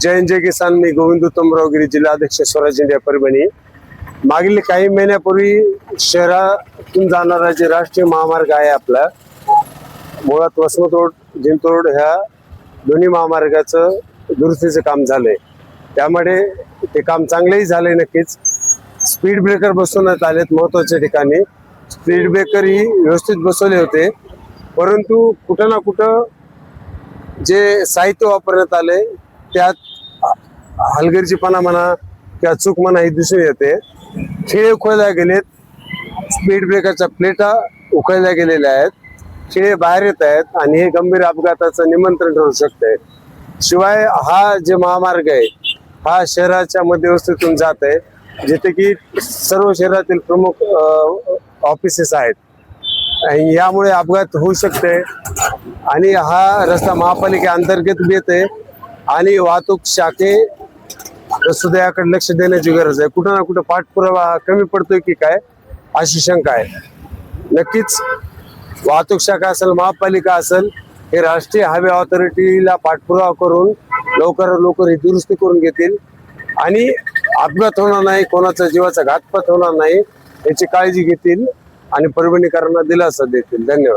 जय जय किसान. मी गोविंद उत्तमराव गिरी, जिल्हाध्यक्ष स्वराज इंडिया परभणी. मागील काही महिन्यापूर्वी शहरातून जाणारा जे राष्ट्रीय महामार्ग आहे आपला, मुळात वसमत रोड जिंतूर रोड, ह्या दोन्ही महामार्गाचं दुरुस्तीचं काम झालंय. त्यामुळे ते काम चांगलंही झालंय. नक्कीच स्पीड ब्रेकर बसवण्यात आलेत. महत्वाच्या ठिकाणी स्पीड ब्रेकरही व्यवस्थित बसवले होते, परंतु कुठं ना कुठं जे साहित्य वापरण्यात आले त्यात हलगर्जीपणा म्हणा किंवा चूक म्हणा ही दिसून येते. खिळे उखळल्या गेलेत, स्पीड ब्रेकरच्या प्लेटा उखळल्या गेलेल्या आहेत, खिळे बाहेर येत आहेत आणि हे गंभीर अपघाताचं निमंत्रण ठरू शकते. शिवाय हा जे महामार्ग आहे हा शहराच्या मध्यवस्तीतून जात आहे, जिथे की सर्व शहरातील प्रमुख ऑफिसेस आहेत. यामुळे अपघात होऊ शकते आणि हा रस्ता महापालिके अंतर्गत येते आणि वाहतूक शाखे सुद्धा याकडे लक्ष देण्याची गरज आहे. कुठं ना कुठं पाठपुरावा कमी पडतोय की काय अशी शंका आहे. नक्कीच वाहतूक शाखा असेल, महापालिका असेल, हे राष्ट्रीय हायवे ऑथॉरिटीला पाठपुरावा करून लवकरात लवकर ही दुरुस्ती करून घेतील आणि अपघात होणार नाही, कोणाचा जीवाचा घातपात होणार नाही याची काळजी घेतील आणि परभणीकरांना दिलासा देतील. धन्यवाद.